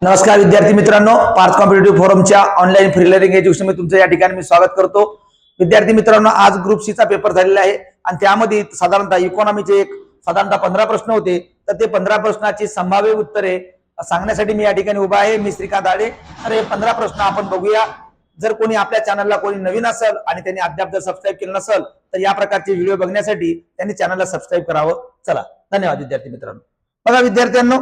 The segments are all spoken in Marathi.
नमस्कार विद्यार्थी मित्रांनो, पार्थ कॉम्पिटिटिव्ह फोरमच्या ऑनलाईन फ्री लर्निंग एज्युकेशन तुमचं या ठिकाणी मी स्वागत करतो। विद्यार्थी मित्रांनो, आज ग्रुप सी चा पेपर झालेला आहे आणि त्यामध्ये साधारणतः इकॉनॉमीचे साधारणतः 15 प्रश्न होते। तर ते 15 प्रश्नाची संभाव्य उत्तरे सांगण्यासाठी मी या ठिकाणी उभा आहे। मी श्रीकांत आडे। तर हे 15 प्रश्न आपण बघूया। जर कोणी आपल्या चॅनलला कोणी नवीन असेल आणि त्यांनी अद्याप जर सबस्क्राईब केलं नसेल तर या प्रकारचे व्हिडिओ बघण्यासाठी त्यांनी चॅनलला सबस्क्राईब करावं। चला, धन्यवाद विद्यार्थी मित्रांनो। बघा विद्यार्थ्यांनो,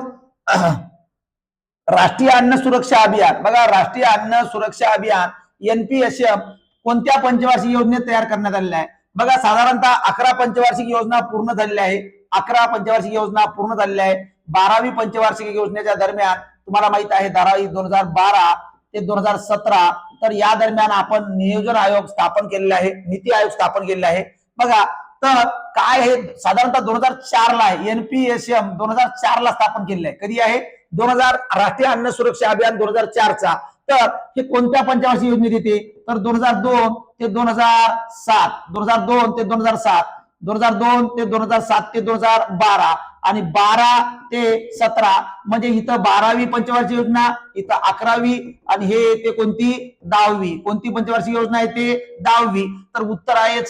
राष्ट्रीय अन्न सुरक्षा अभियान, बघा राष्ट्रीय अन्न सुरक्षा अभियान NPSM कोणत्या पंचवार्षिक योजनेत तयार करण्यात आलेला आहे? बघा साधारणतः 11 पंचवार्षिक योजना पूर्ण झालेल्या आहे। 11 पंचवार्षिक योजना पूर्ण झालेल्या आहे। 12वी पंचवार्षिक योजनेच्या दरम्यान तुम्हाला माहित आहे 2012 ते 2017, तर या दरम्यान आपण नियोजन आयोग स्थापन केलेला आहे, नीती आयोग स्थापन केलेला आहे। बघा तर काय हे साधारणतः 2004 ला आहे। NPSM 2004 ला स्थापन केलेलं आहे। कधी आहे? 2000 राष्ट्रीय अन्न सुरक्षा अभियान 2004 चा। तर हे कोणत्या पंचवार्षिक योजनेत येते? तर 2002 ते 2007, 2002 ते 2007, 2002 ते 2007 ते 2012 आणि 12 ते 17, म्हणजे इथं 12वी पंचवार्षिक योजना, इथं 11वी आणि हे येते कोणती? 10वी। कोणती पंचवार्षिक योजना आहे? ते 10वी। तर उत्तर आहे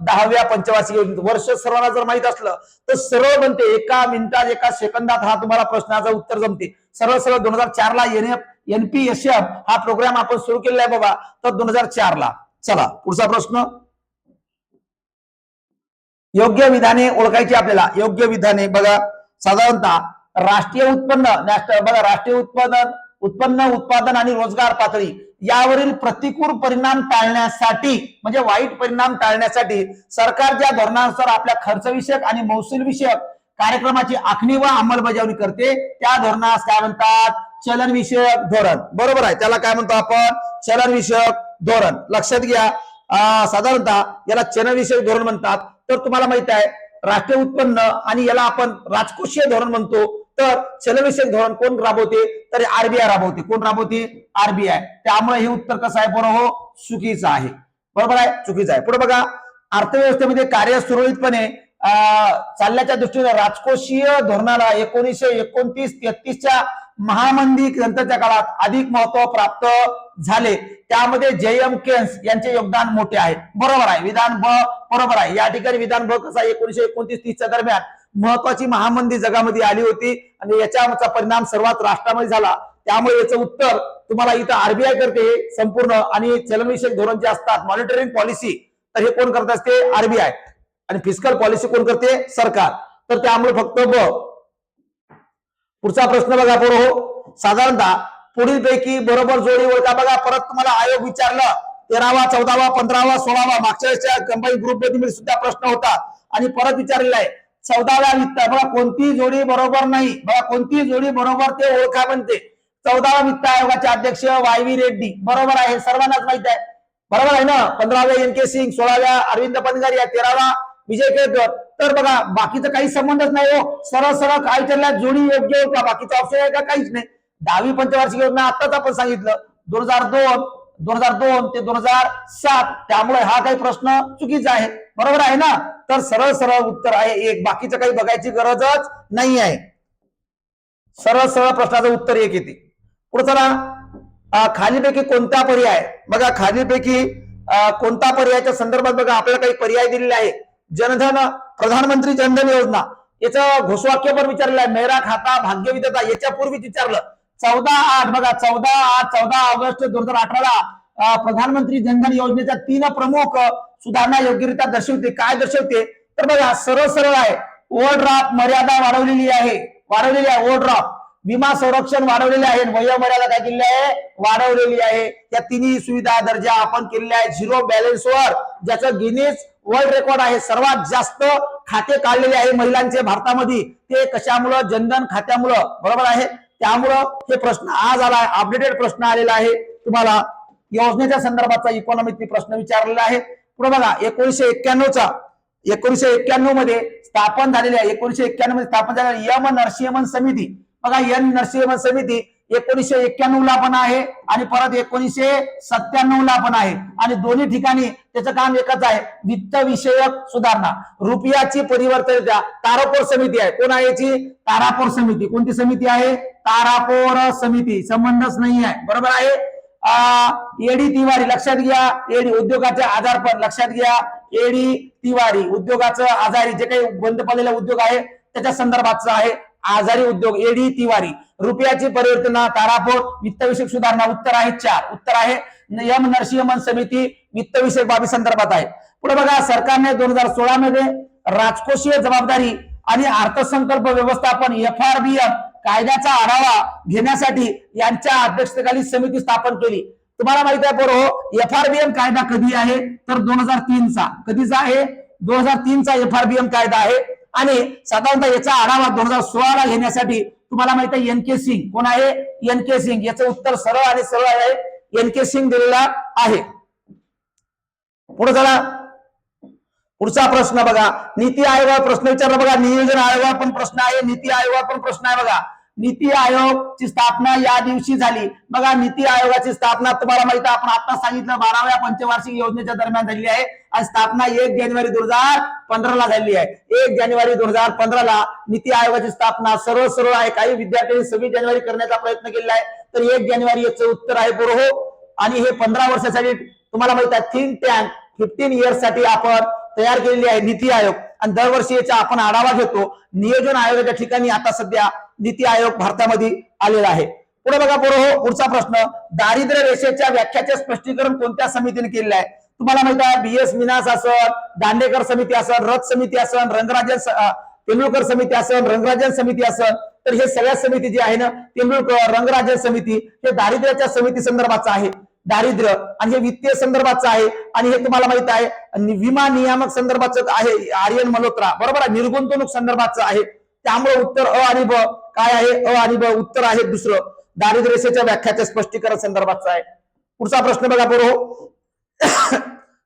10व्या पंचवार्षिक योजनेत। वर्ष सर्वांना जर माहित असलं तर सरळ बनते, एका मिनिटात एका सेकंदात हा तुम्हाला प्रश्नाचं उत्तर जमते। सरळ सरळ 2004 ला NPSM हा प्रोग्राम आपण सुरू केलेला आहे बाबा, तर 2004 ला। चला पुढचा प्रश्न, योग्य विधाने ओळखायची आपल्याला। योग्य विधाने बघा साधारणतः राष्ट्रीय उत्पन्न, बघा राष्ट्रीय उत्पन्न उत्पादन आणि रोजगार पातळी यावरील प्रतिकूल परिणाम टाळण्यासाठी, म्हणजे वाईट परिणाम टाळण्यासाठी सरकार ज्या धोरणानुसार आपल्या खर्च विषयक आणि महसूल विषयक कार्यक्रमाची आखणी व अंमलबजावणी करते त्या धोरणास काय म्हणतात? चलन विषयक धोरण। बरोबर आहे, त्याला काय म्हणतो आपण? चलन विषयक धोरण। लक्षात घ्या, साधारणतः याला चलन विषयक धोरण म्हणतात। तर तुम्हाला माहित आहे राष्ट्रीय उत्पन्न आणि याला आपण राजकोषीय धोरण म्हणतो। तर चलनविषयक धोरण कोण राबवते? तर RBI राबवते। कोण राबवते? RBI। त्यामुळे हे उत्तर कसं आहे? बरोबर हो, चुकीचं आहे। बरोबर आहे, चुकीचं आहे। पुढे बघा, अर्थव्यवस्थेमध्ये कार्य सुरळीतपणे चालण्याच्या दृष्टीने राजकोषीय धोरणाला 1929-33 च्या महामंदी नंतरच्या काळात अधिक महत्व प्राप्त झाले। त्यामध्ये JM केन्स यांचे योगदान मोठे आहे। बरोबर आहे, विधान ब बरोबर आहे। या ठिकाणी विधान ब कसा? 1929-30 च्या दरम्यान महत्वाची महामंदी जगामध्ये आली होती आणि याचा परिणाम सर्वात राष्ट्रामध्ये झाला। त्यामुळे याचं उत्तर तुम्हाला इथं RBI करते संपूर्ण, आणि चलनविषयक धोरण जे असतात मॉनिटरिंग पॉलिसी, तर हे कोण करत असते? RBI। आणि फिस्कल पॉलिसी कोण करते? सरकार। तर त्यामुळे फक्त ब। पुढचा प्रश्न बघा बरोबर, साधारणतः पुढील पैकी बरोबर जोडी ओळखा। बघा परत तुम्हाला आयोग विचारलं 13वा 14वा 15वा 16वा, मागच्या वेळेसच्या कंबाईन ग्रुप मध्ये सुद्धा प्रश्न होता आणि परत विचारलेला आहे 14व्या वित्त। बघा कोणती जोडी बरोबर नाही, बघा कोणती जोडी बरोबर ते ओळखा म्हणते। 14वा वित्त आयोगाचे अध्यक्ष YV रेड्डी, बरोबर आहे, सर्वांनाच माहित आहे। बरोबर आहे ना? 15व्या NK सिंग, 16व्या अरविंद पनगारिया, 13वा विजय केळकर। तर बघा बाकीचा काही संबंधच नाही हो, सरळ सरळ काय विचारलं? जोडी योग्य का? बाकीचा ऑप्शन आहे का? काहीच नाही। 10वी पंचवार्षिक योजना आताच आपण सांगितलं 2002 ते 2007, त्यामुळे हा काही प्रश्न चुकीचा आहे। बरोबर आहे ना? तर सरळ सरळ उत्तर आहे 1। बाकीचं काही बघायची गरजच नाही आहे, सरळ सरळ प्रश्नाचं उत्तर 1 येते। पुढे चला, खालीपैकी कोणता पर्याय, बघा खालीपैकी कोणता पर्यायाच्या संदर्भात बघा आपल्याला काही पर्याय दिलेले आहे। जनधन, प्रधानमंत्री जनधन योजना, याचं घोषवाक्य पण विचारलेलं आहे। मेरा खाता भाग्य विधाता, याच्या पूर्वी विचारलं 14/8, बघा 14 ऑगस्ट 2018 ला प्रधानमंत्री जनधन योजनेच्या 3 प्रमुख सुधारणा योग्यरित्या दर्शवते। काय दर्शवते? तर बघा सरळ सरळ आहे, ओव्हरड्राफ्ट मर्यादा वाढवलेली आहे, ओव्हरड्राफ्ट, विमा संरक्षण वाढवलेले आहे, वयोमर्यादा काय केलेली आहे? वाढवलेली आहे। या तिन्ही सुविधा दर्जा आपण केलेल्या आहे 0 बॅलन्सवर, ज्याचं गिनीज वर्ल्ड रेकॉर्ड आहे। सर्वात जास्त खाते काढलेले आहे महिलांचे भारतामध्ये, ते कशामुळं? जनधन खात्यामुळं। बरोबर आहे, त्यामुळं हे प्रश्न आज आला आहे, अपडेटेड प्रश्न आलेला आहे तुम्हाला। योजनेच्या संदर्भाचा इकॉनॉमिकली प्रश्न विचारलेला आहे। पुढे बघा 1991 मध्ये स्थापन झालेल्या 1991 मध्ये स्थापन झालेल्या यम नरसिंहन समिती, बघा यम नरसिंहन समिती 1991 ला पण आहे आणि परत 1997 ला पण आहे आणि दोन्ही ठिकाणी त्याचं काम एकच आहे, वित्त विषयक सुधारणा. रुपयाची परिवर्तनीयता तारापोर समिती आहे. कोण आहे याची? तारापोर समिती. कोणती समिती आहे? तारापोर समिती. संबंधच नाही आहे, बरोबर आहे. एडी तिवारी लक्षात घ्या. एडी उद्योगाचे आजारपण लक्षात घ्या. एडी तिवारी उद्योगाचं आजारी जे काही बंद पडलेला उद्योग आहे त्याच्या संदर्भातचं आहे आजारी उद्योग. एडी तिवारी. रुपयाची परिवर्तन तारापोर वित्तविषयक सुधारणा. उत्तर आहे 4. उत्तर आहे एम नरसिंहन समिती वित्तविषयक बाबी संदर्भात आहे. पुढे बघा, सरकारने 2016 मध्ये राजकोषीय जबाबदारी आणि अर्थसंकल्प व्यवस्थापन FRBM कायद्याचा आढावा घेण्यासाठी यांच्या अध्यक्षतेखाली समिती स्थापन केली. तुम्हाला माहिती आहे बरोबर, FRBM कायदा कधी आहे तर 2003 चा. कधीचा आहे? 2003 चा FRBM कायदा आहे आणि साधारणतः याचा आढावा 2016 ला घेण्यासाठी तुम्हाला माहिती आहे NK सिंग. कोण आहे? NK सिंग. याचं उत्तर सरळ आणि सरळ आहे, NK सिंग दिलेला आहे. पुढे चला, पुढचा प्रश्न बघा. नीती आयोगावर प्रश्न विचारला बघा. नियोजन आयोगावर पण प्रश्न आहे, नीती आयोगावर पण प्रश्न आहे बघा. नीती आयोगची स्थापना या दिवशी झाली. बघा, नीती आयोगाची स्थापना तुम्हाला माहिती आहे, आपण आता सांगितलं 12व्या पंचवार्षिक योजनेच्या दरम्यान झाली आहे आणि स्थापना 1 जानेवारी 2015 ला झाली आहे. 1 जानेवारी 2015 ला नीती आयोगाची स्थापना. सरळ सरळ आहे. काही विद्यार्थ्यांनी 26 जानेवारी करण्याचा प्रयत्न केलेला आहे, तर 1 जानेवारी याचं उत्तर आहे बरोबर. आणि हे 15 वर्षासाठी तुम्हाला माहिती आहे थिंक टँक 15 इयर्स साठी आपण तयार केलेली आहे नीती आयोग आणि दरवर्षी याचा आपण आढावा घेतो. नियोजन आयोगाच्या ठिकाणी आता सध्या नीती आयोग भारतामध्ये आलेला आहे. पुढे बघा बरोबर, पुढचा प्रश्न. दारिद्र्य रेषेच्या व्याख्याचे स्पष्टीकरण कोणत्या समितीने केलेलं आहे? तुम्हाला माहिती आहे BS मिनास असेल, दांडेकर समिती असेल, रथ समिती असेल, रंगराजन तेंडुलकर समिती असेल, रंगराजन समिती असेल, तर हे सगळ्या समिती जी आहे ना, तेंडुलकर रंगराजन समिती, हे दारिद्र्याच्या समिती संदर्भाचं आहे. दारिद्र्य आणि हे वित्तीय संदर्भाचं आहे आणि हे तुम्हाला माहित आहे विमा नियामक संदर्भाचं आहे आर्यन मल्होत्रा, बरोबर आहे. निर्गुंतवणूक संदर्भाचं आहे. त्यामुळे उत्तर अ आणि ब काय आहे? अ आणि ब उत्तर आहे दुसरं. दारिद्र्य रेषेच्या व्याख्याच्या स्पष्टीकरण संदर्भाचं आहे. पुढचा प्रश्न बघा बरोबर.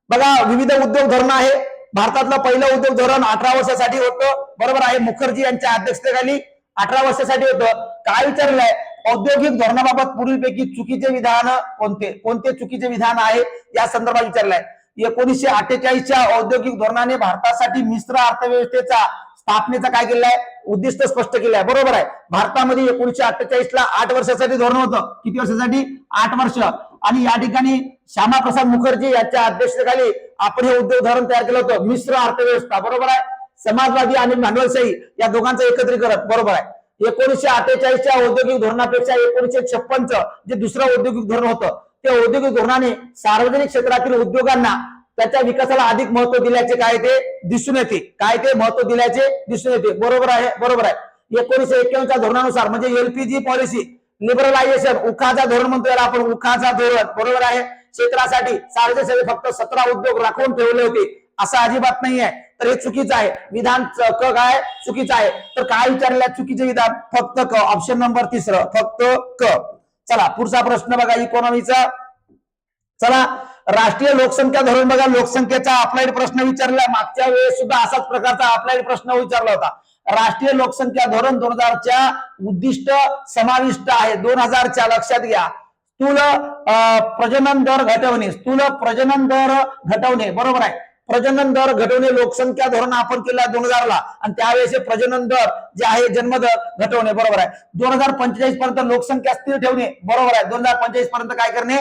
बघा, विविध उद्योग धोरण आहे. भारतातलं पहिलं उद्योग धोरण 18 वर्षासाठी होतं, बरोबर आहे. मुखर्जी यांच्या अध्यक्षतेखाली 18 वर्षासाठी होतं. काय विचारलं आहे? औद्योगिक धोरणाबाबत पुढीलपैकी चुकीचे विधान कोणते? कोणते चुकीचे विधान आहे या संदर्भात विचारलंय. 1948च्या औद्योगिक धोरणाने भारतासाठी मिश्र अर्थव्यवस्थेचा स्थापनेचा काय केलेलं आहे? उद्दिष्ट स्पष्ट केलं आहे, बरोबर आहे. भारतामध्ये 1948 ला 8 वर्षासाठी धोरण होतं. किती वर्षासाठी? 8 वर्ष. आणि या ठिकाणी श्यामाप्रसाद मुखर्जी यांच्या अध्यक्षतेखाली आपण हे उद्योग धोरण तयार केलं होतं, मिश्र अर्थव्यवस्था, बरोबर आहे. समाजवादी आणि भांडवलशाही या दोघांचं एकत्रीकरण, बरोबर आहे. 1948च्या औद्योगिक धोरणापेक्षा 1956चं जे दुसरं औद्योगिक धोरण होतं, त्या औद्योगिक धोरणाने सार्वजनिक क्षेत्रातील उद्योगांना त्याच्या विकासाला अधिक महत्व दिल्याचे काय ते दिसून येते. काय ते महत्व दिल्याचे दिसून येते, बरोबर आहे, बरोबर आहे. 1991च्या धोरणानुसार म्हणजे LPG पॉलिसी लिबरलायझेशन, उखाचा धोरण म्हणतो याला आपण, उखाचा धोरण, बरोबर आहे. क्षेत्रासाठी सार्वजनिक फक्त 17 उद्योग राखून ठेवले होते, असं अजिबात नाही आहे. तर हे चुकीचं आहे. विधान क काय? चुकीचं आहे. तर काय विचारलं चुकीचे विधान? फक्त क. ऑप्शन नंबर 3 फक्त क. चला पुढचा प्रश्न बघा इकॉनॉमीचा. चला, राष्ट्रीय लोकसंख्या धोरण बघा. लोकसंख्येचा अप्लाइड प्रश्न विचारला. मागच्या वेळेस सुद्धा असाच प्रकारचा अप्लाइड प्रश्न विचारला होता. राष्ट्रीय लोकसंख्या धोरण 2000च्या उद्दिष्ट समाविष्ट आहे. 2000च्या लक्षात घ्या. स्थूल प्रजनन दर घटवणे, स्थूल प्रजनन दर घटवणे, बरोबर आहे. प्रजनन दर घटवणे लोकसंख्या धोरण आपण केलं 2000 ला आणि त्यावेळेस प्रजनन दर जे आहे जन्मदर घटवणे, बरोबर आहे. 2045 पर्यंत लोकसंख्या स्थिर ठेवणे, बरोबर आहे. 2045 पर्यंत काय करणे?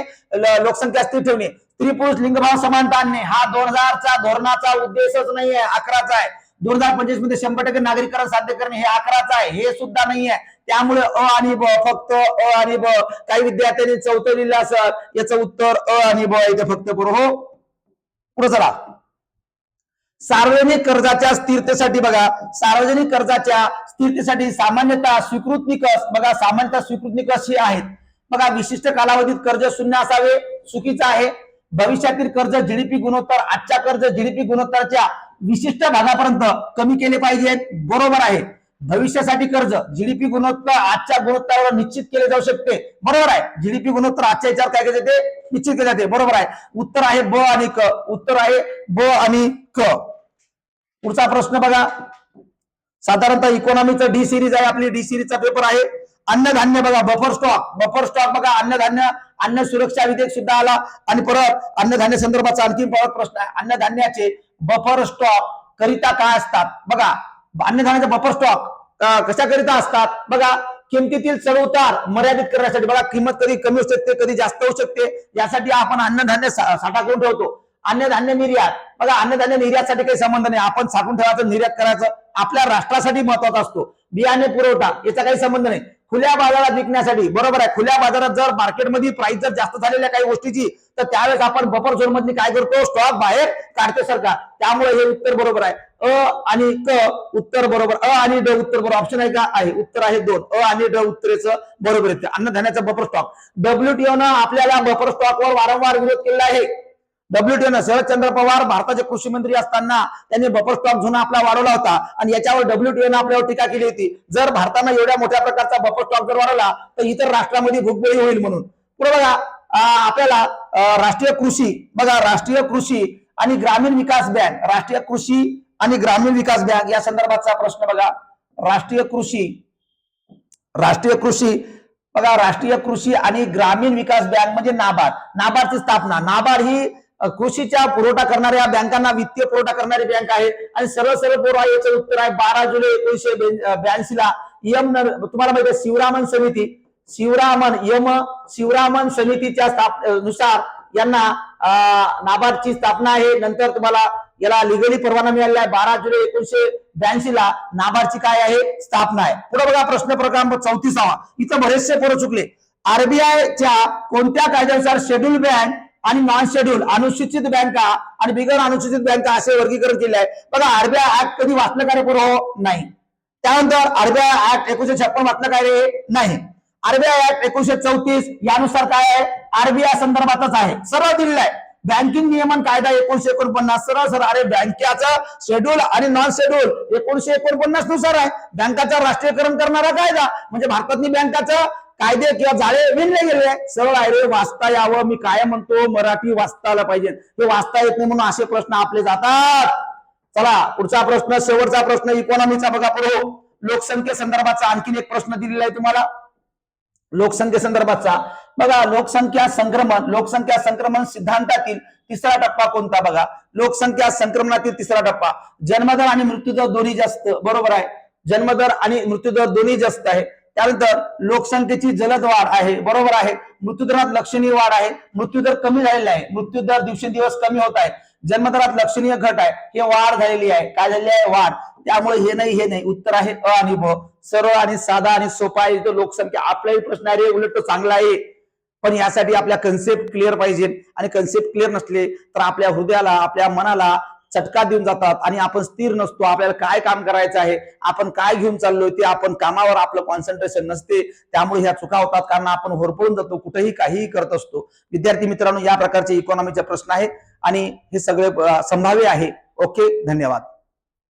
लोकसंख्या स्थिर ठेवणे. स्त्री पुरुष लिंगभाव समानता आणणे हा 2000चा धोरणाचा उद्देशच नाही आहे, 11चा आहे. 2025 मध्ये 100% नागरीकरण साध्य करणे हे 11चा आहे, हे सुद्धा नाही आहे. त्यामुळे अ आणि ब, फक्त अ आणि ब. काही विद्यार्थ्यांनी चौथं लिहिलं असं, याचं उत्तर अ आणि ब इथे फक्त बरोबर. पुढे चला. सार्वजनिक कर्जाच्या स्थिरतेसाठी बघा, सार्वजनिक कर्जाच्या स्थिरतेसाठी सामान्यतः स्वीकृत निकष बघा, सामान्यतः स्वीकृत निकष हे आहेत बघा. विशिष्ट कालावधीत कर्ज शून्य असावे, चुकीचं आहे. भविष्यातील कर्ज GDP गुणोत्तर आजच्या कर्ज GDP गुणोत्तराच्या विशिष्ट भागापर्यंत कमी केले पाहिजेत, बरोबर आहे. भविष्यासाठी कर्ज GDP गुणोत्तर आजच्या गुणोत्तरावर निश्चित केले जाऊ शकते, बरोबर आहे. GDP गुणोत्तर आजच्या याच्यावर काय केले जाते? निश्चित केले जाते, बरोबर आहे. उत्तर आहे ब आणि क. उत्तर आहे ब आणि क. पुढचा प्रश्न बघा. साधारणतः इकॉनॉमीचा D सिरीज आहे आपली. D सिरीजचा पेपर आहे. अन्नधान्य बघा, बफर स्टॉक बघा, अन्नधान्य, अन्न सुरक्षा विधेयक सुद्धा आला. आणि परत अन्नधान्य संदर्भाचा आणखी परत प्रश्न आहे, अन्नधान्याचे बफर स्टॉक करिता काय असतात बघा. अन्नधान्याचे बफर स्टॉक कशाकरिता असतात बघा. किमतीतील चढउतार मर्यादित करण्यासाठी बघा. किंमत कधी कमी होऊ शकते, कधी जास्त होऊ शकते, यासाठी आपण अन्नधान्य साठा करून ठेवतो. अन्नधान्य निर्यात बघा, अन्नधान्य निर्यातसाठी काही संबंध नाही, आपण साठवून ठेवायचं, निर्यात करायचं आपल्या राष्ट्रासाठी महत्वाचा असतो. बियाणे पुरवठा याचा काही संबंध नाही. खुल्या बाजारात विकण्यासाठी बरोबर आहे, खुल्या बाजारात जर मार्केटमध्ये प्राइस जर जास्त झालेल्या काही गोष्टीची, तर त्यावेळेस आपण बफर झोन मधली काय करतो, स्टॉक बाहेर काढते सरकार. त्यामुळे हे उत्तर बरोबर आहे. अ आणि क उत्तर बरोबर, अ आणि ड उत्तर बरोबर. ऑप्शन आहे का, आहे. उत्तर आहे 2, अ आणि ड उत्तरेचं बरोबर येते. अन्नधान्याचा बफर स्टॉक. WTO आपल्याला बफर स्टॉकवर वारंवार विरोध केलेला आहे. WTO शरदचंद्र पवार भारताचे कृषी मंत्री असताना त्यांनी बफर स्टॉक झोन आपला वाढवला होता आणि याच्यावर WTO आपल्यावर टीका केली होती. जर भारतानं एवढ्या मोठ्या प्रकारचा बफर स्टॉक जर वाढवला तर इतर राष्ट्रांमध्ये भूकबळी होईल म्हणून. पुढे बघा, आपल्याला राष्ट्रीय कृषी बघा, राष्ट्रीय कृषी आणि ग्रामीण विकास बँक, राष्ट्रीय कृषी आणि ग्रामीण विकास बँक या संदर्भाचा प्रश्न बघा. राष्ट्रीय कृषी बघा, राष्ट्रीय कृषी आणि ग्रामीण विकास बँक म्हणजे नाबार्ड. नाबार्डची स्थापना, नाबार्ड ही कृषीचा पुरवठा करणाऱ्या बँकांना वित्तीय पुरवठा करणारी बँक आहे. आणि सरळ पोरा याचं उत्तर आहे 12 जुलै 1982 ला तुम्हाला माहिती आहे शिवरामन समितीच्या नुसार यांना नाबार्डची स्थापना आहे. नंतर तुम्हाला याला लिगली परवाना मिळालेला आहे. 12 जुलै 1982 ला नाबार्डची काय आहे, स्थापना आहे. पुढे बघा, प्रश्न क्रमांक 34. इथं बरेचसे पोरं चुकले. आरबीआयच्या कोणत्या कायद्यानुसार शेड्यूल बँक आणि नॉन शेड्यूल, अनुसूचित बँका आणि बिगर अनुसूचित बँका असे वर्गीकरण केले आहे बघा. आरबीआय ऍक्ट कधी वाचलं का रे पोरं, नाही. त्यानंतर आरबीआय ऍक्ट 1956 वाचलं काय रे, नाही. आरबीआय ऍक्ट 1934 यानुसार काय आहे, आरबीआय संदर्भातच आहे, सरळ दिलेलं आहे. बँकिंग नियमन कायदा 1949 सरळ अरे बँकेचं शेड्यूल आणि नॉन शेड्यूल 1949 नुसार आहे. बँकाचं राष्ट्रीयकरण करणारा कायदा म्हणजे भारतातली बँकाचं कायदे किंवा जाळे विणले गेले, सरळ आहे रे, वाचता यावं. मी काय म्हणतो, मराठी वाचता आलं पाहिजे. हे वाचता येत नाही म्हणून असे प्रश्न आपले जातात. चला पुढचा प्रश्न, शेवटचा प्रश्न इकॉनॉमीचा बघा. पुढे लोकसंख्ये संदर्भाचा आणखीन एक प्रश्न दिलेला आहे तुम्हाला. लोकसंख्ये संदर्भाचा बघा, लोकसंख्या संक्रमण सिद्धांतातील तिसरा टप्पा कोणता बघा. लोकसंख्या संक्रमणातील तिसरा टप्पा, जन्मदर आणि मृत्यूदर दोन्ही जास्त, बरोबर आहे. जन्मदर आणि मृत्यूदर दोन्ही जास्त आहे. त्यानंतर लोकसंख्येची जलद वाढ आहे, बरोबर आहे. मृत्यूदरात लक्षणीय वाढ आहे, मृत्यूदर कमी झालेला आहे, मृत्यूदर दिवसेंदिवस कमी होत आहे. जन्मदरात लक्षणीय घट आहे, हे वाढ झालेली आहे. काय झालेली आहे, वाढ. त्यामुळे हे नाही उत्तर आहे अ आणि ब. सरळ आणि साधा आणि सोपा आहे. लोकसंख्या आपलाही प्रश्न आहे, उलट तो चांगला आहे. पण यासाठी आपल्या कन्सेप्ट क्लिअर पाहिजे आणि कन्सेप्ट क्लिअर नसले तर आपल्या हृदयाला, आपल्या मनाला चटका देऊन जातात आणि आपण स्थिर नसतो. आपल्याला काय काम करायचं आहे, आपण काय घेऊन चाललोय ते आपण कामावर आपलं कॉन्सन्ट्रेशन नसते. त्यामुळे ह्या चुका होतात, कारण आपण होरपळून जातो, कुठेही काहीही करत असतो. विद्यार्थी मित्रांनो, या प्रकारचे इकॉनॉमीचे प्रश्न आहेत आणि हे सगळे संभाव्य आहे. ओके, धन्यवाद.